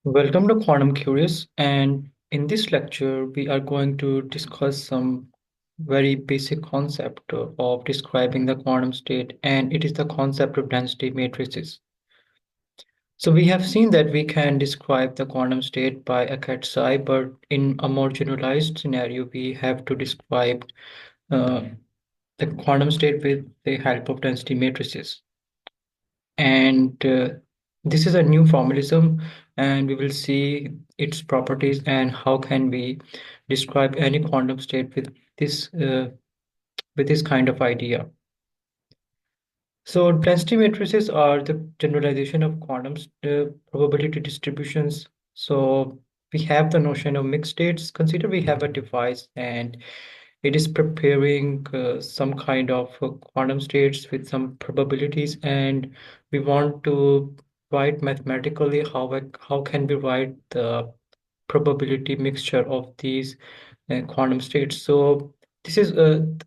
Welcome to Quantum Curious, and in this lecture, we are going to discuss some very basic concept of describing the quantum state, and it is the concept of density matrices. So we have seen that we can describe the quantum state by a cat psi, but in a more generalized scenario, we have to describe uh, the quantum state with the help of density matrices. And this is a new formalism, and we will see its properties and how can we describe any quantum state with this kind of idea. So density matrices are the generalization of quantum probability distributions. So we have the notion of mixed states. Consider we have a device and it is preparing some kind of quantum states with some probabilities, and we want to write mathematically how can we write the probability mixture of these quantum states. So this is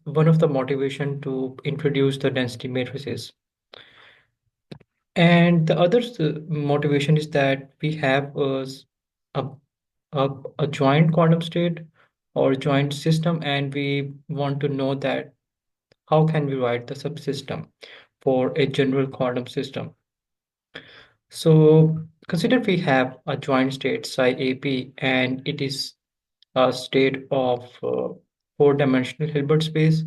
one of the motivation to introduce the density matrices. And the other motivation is that we have a, a joint quantum state or joint system, and we want to know that how can we write the subsystem for a general quantum system. So consider we have a joint state psi AP, and it is a state of four-dimensional Hilbert space.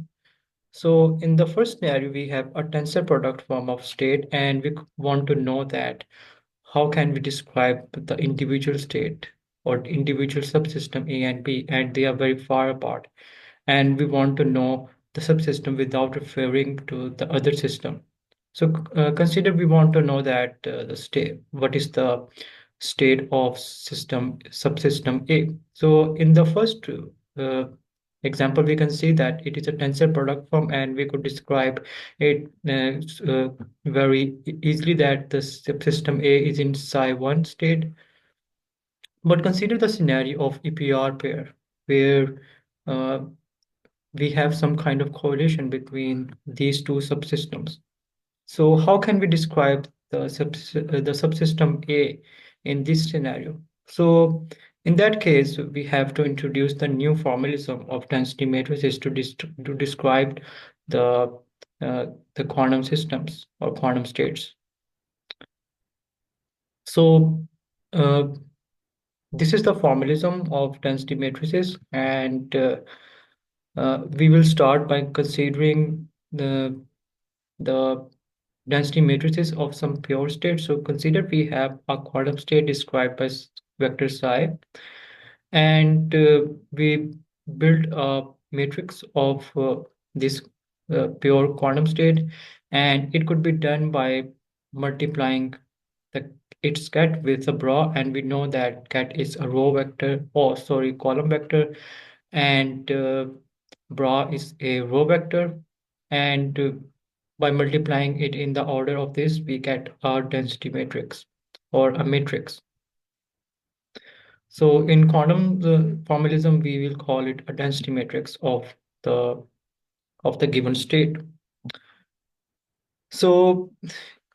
So in the first scenario, we have a tensor product form of state, and we want to know that how can we describe the individual state or individual subsystem A and B, and they are very far apart. And we want to know the subsystem without referring to the other system. So consider we want to know that the state, what is the state of system subsystem A. So in the first example, we can see that it is a tensor product form, and we could describe it very easily that the subsystem A is in psi1 state. But consider the scenario of EPR pair, where uh, we have some kind of correlation between these two subsystems. So how can we describe the subsystem A in this scenario? So in that case, we have to introduce the new formalism of density matrices to describe the uh, the quantum systems or quantum states. So uh, this is the formalism of density matrices, and we will start by considering the density matrices of some pure states. So consider we have a quantum state described by vector psi, and we build a matrix of this pure quantum state, and it could be done by multiplying the its ket with a bra, and we know that ket is a row vector, or sorry, column vector, and bra is a row vector, and by multiplying it in the order of this, we get our density matrix or a matrix. So in quantum formalism, we will call it a density matrix the of the given state. So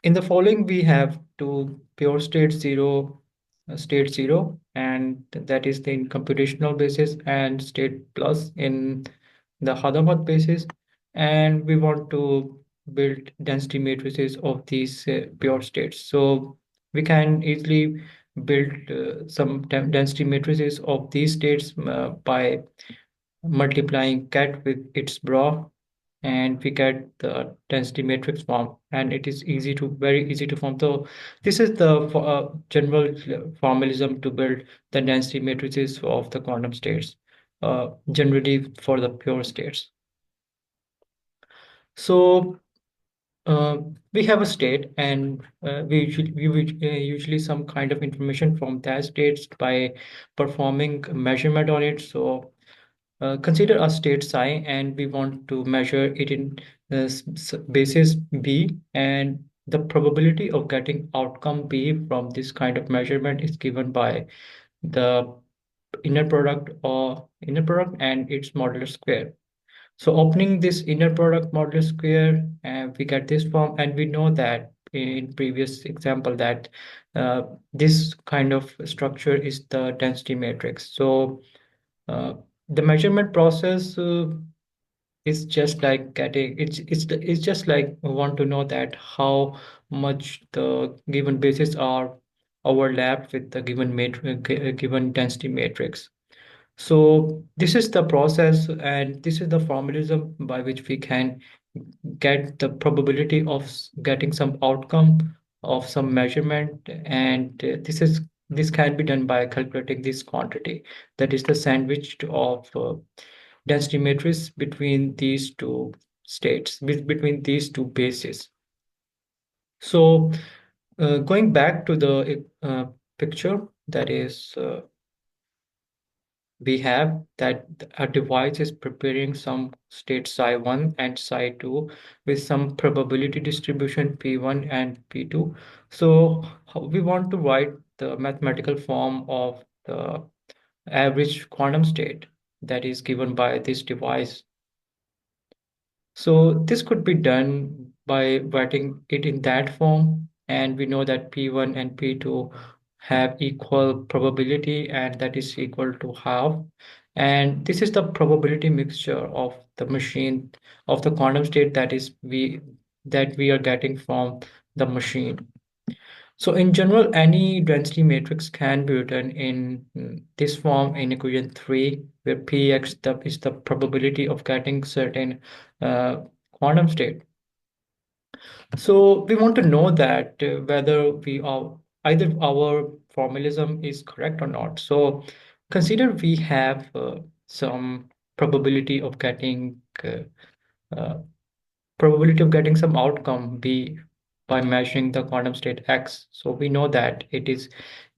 in the following, we have two pure state zero, and that is the computational basis, and state plus in the Hadamard basis. And we want to build density matrices of these pure states. So we can easily build some density matrices of these states by multiplying cat with its bra, and we get the density matrix form, and it is very easy to form. So this is the general formalism to build the density matrices of the quantum states, generally for the pure states. So uh, we have a state, and we usually some kind of information from that states by performing a measurement on it. So consider a state psi, and we want to measure it in basis B, and the probability of getting outcome B from this kind of measurement is given by the inner product and its modular square. So opening this inner product modular square, we get this form, and we know that in previous example that uh, this kind of structure is the density matrix. So uh, the measurement process it's just like getting it's just like we want to know that how much the given bases are overlapped with the given matrix given density matrix. So this is the process and this is the formalism by which we can get the probability of getting some outcome of some measurement, and this can be done by calculating this quantity, that is the sandwich of density matrix between these two states, between these two bases. So going back to the picture, that is we have that a device is preparing some state psi1 and psi2 with some probability distribution p1 and p2. So we want to write the mathematical form of the average quantum state that is given by this device. So this could be done by writing it in that form, and we know that P1 and P2 have equal probability, and that is equal to half. And this is the probability mixture of the machine of the quantum state that we are getting from the machine. So in general, any density matrix can be written in this form in equation 3, where Px is the probability of getting certain quantum state. So we want to know that whether we are either our formalism is correct or not. So consider we have some probability of getting uh, some outcome B by measuring the quantum state X. So we know that it is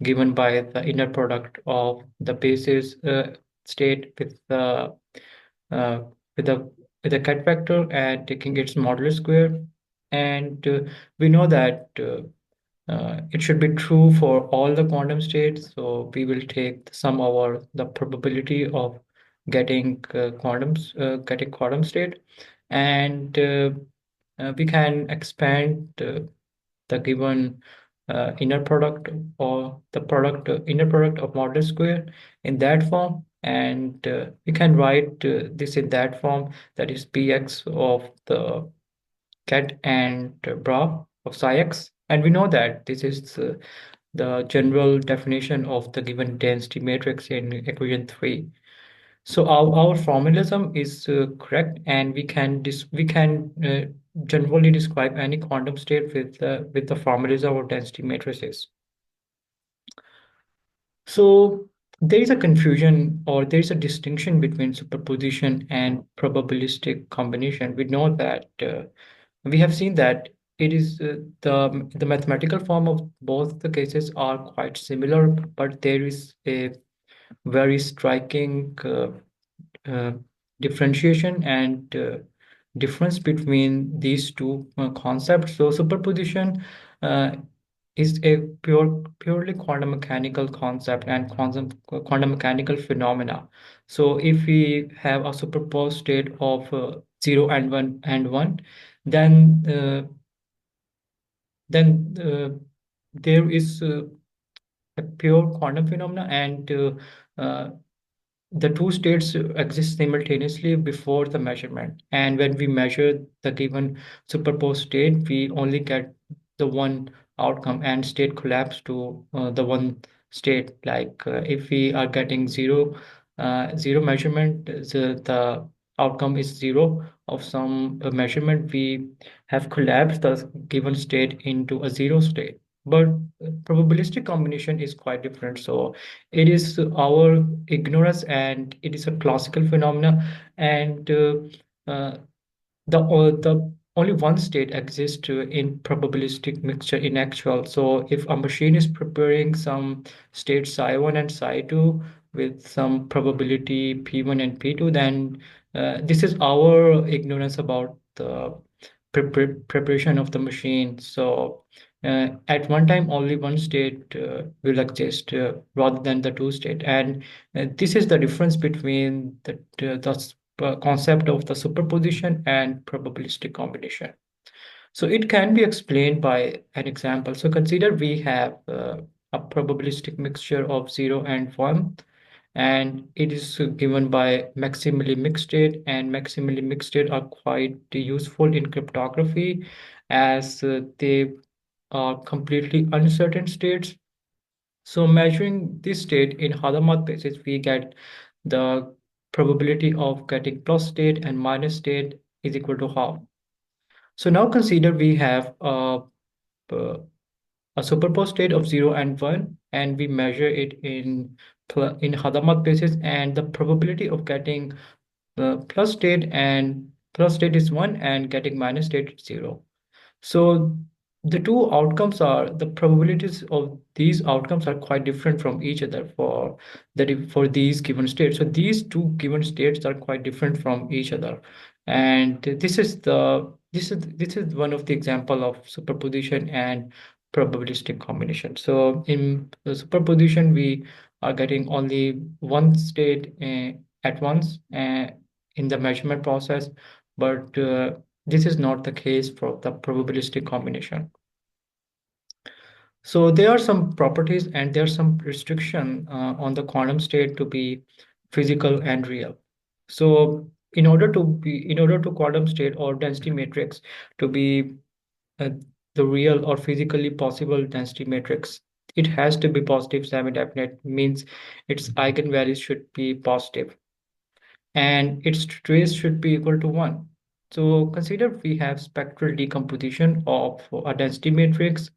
given by the inner product of the basis state uh, with the with a ket vector and taking its modulus square. And we know that it should be true for all the quantum states. So we will take the sum over the probability of getting quantum state, and we can expand the given inner product or the product inner product of modulus square in that form, and we can write this in that form, that is px of the ket and bra of psi x. And we know that this is the general definition of the given density matrix in equation 3. So our formalism is correct, and we can generally describe any quantum state with the formalism of density matrices. So there is a confusion or there is a distinction between superposition and probabilistic combination. We know that we have seen that it is the mathematical form of both the cases are quite similar, but there is a very striking uh, differentiation and difference between these two concepts. So superposition uh, is a purely quantum mechanical concept and quantum mechanical phenomena. So if we have a superposed state of 0 and 1, then there is a pure quantum phenomena, and uh, the two states exist simultaneously before the measurement. And when we measure the given superposed state, we only get the one outcome, and state collapse to the one state. Like if we are getting zero measurement, the outcome is zero of some measurement, we have collapsed the given state into a zero state. But probabilistic combination is quite different. So it is our ignorance, and it is a classical phenomena, and uh, the only one state exists in probabilistic mixture in actual. So if a machine is preparing some state psi1 and psi2 with some probability p1 and p2, then this is our ignorance about the preparation of the machine. So at one time only one state will exist rather than the two state, and this is the difference between the concept of the superposition and probabilistic combination. So it can be explained by an example. So consider we have a probabilistic mixture of 0 and 1, and it is given by maximally mixed state, and maximally mixed state are quite useful in cryptography as they are completely uncertain states. So measuring this state in Hadamard basis, we get the probability of getting plus state and minus state is equal to half. So now consider we have uh, a superposed state of 0 and 1, and we measure it in Hadamard basis, and the probability of getting plus state is 1 and getting minus state is 0. So the two outcomes are the probabilities of these outcomes are quite different from each other for these given states. So these two given states are quite different from each other, and this is one of the example of superposition and probabilistic combination. So in the superposition, we are getting only one state at once in the measurement process, but this is not the case for the probabilistic combination. So there are some properties and there are some restriction on the quantum state to be physical and real. So in order to quantum state or density matrix to be uh, the real or physically possible density matrix, it has to be positive semi-definite, means its eigenvalues should be positive and its trace should be equal to 1. So consider we have spectral decomposition of a density matrix,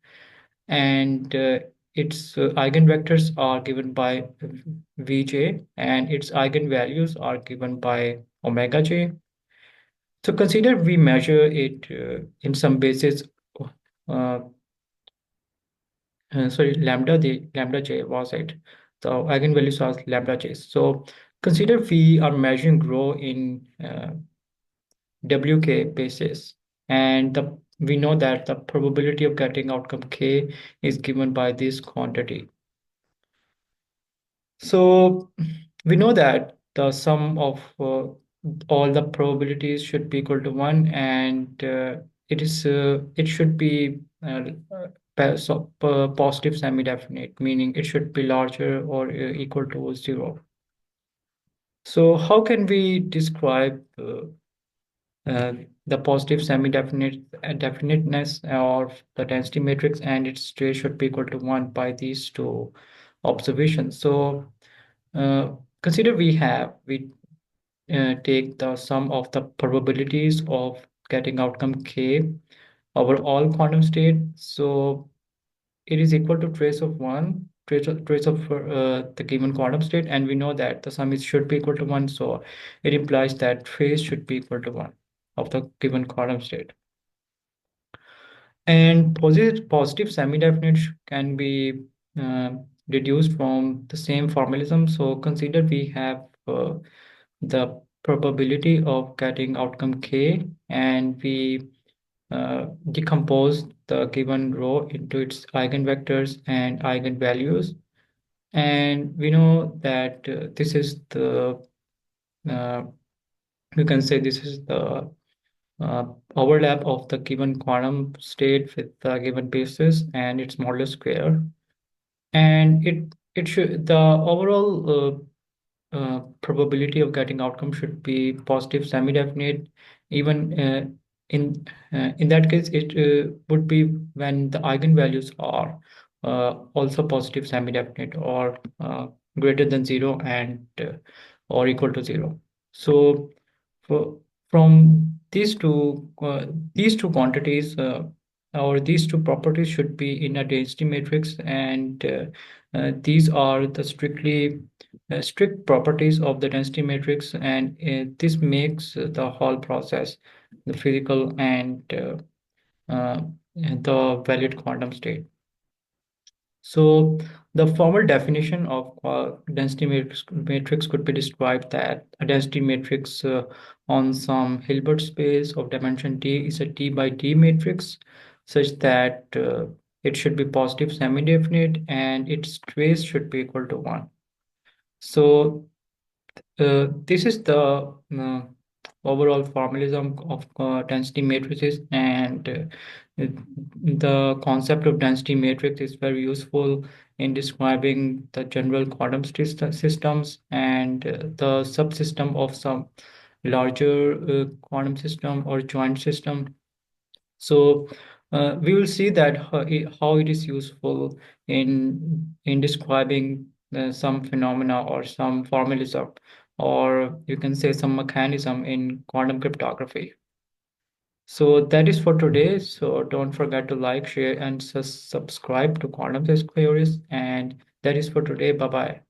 and its eigenvectors are given by Vj and its eigenvalues are given by omega j. So consider we measure it in some basis, uh, sorry, lambda j was it. So eigenvalues are lambda j. So consider we are measuring rho in WK basis, and we know that the probability of getting outcome K is given by this quantity. So we know that the sum of all the probabilities should be equal to 1, and it should be positive semi-definite, meaning it should be larger or equal to 0. So how can we describe uh, the positive semi-definite definiteness of the density matrix, and its trace should be equal to 1 by these two observations? So consider we take the sum of the probabilities of getting outcome k over all quantum state. So it is equal to trace of 1, trace of the given quantum state, and we know that the sum is should be equal to 1. So it implies that trace should be equal to 1 of the given quantum state. And positive semi-definite can be uh, deduced from the same formalism. So consider we have the probability of getting outcome k, and we decompose the given row into its eigenvectors and eigenvalues. And we know that this is the uh, you can say this is the uh, overlap of the given quantum state with the given basis and its modulus square. And it should the overall probability of getting outcome should be positive semi-definite. Even in that case, it would be when the eigenvalues are also positive semi-definite or greater than 0 and or equal to 0. So for, from these two quantities or these two properties should be in a density matrix, and these are the strict properties of the density matrix, and this makes the whole process the physical and the valid quantum state. So the formal definition of density matrix could be described that a density matrix on some Hilbert space of dimension d is a d by d matrix such that it should be positive semi-definite and its trace should be equal to 1. So this is the overall formalism of density matrices, and the concept of density matrix is very useful in describing the general quantum systems and the subsystem of some larger quantum system or joint system. So we will see that how it is useful in describing some phenomena or some formalism, or you can say some mechanism in quantum cryptography. So that is for today. So don't forget to like, share, and subscribe to Quantum Theories. And that is for today. Bye bye.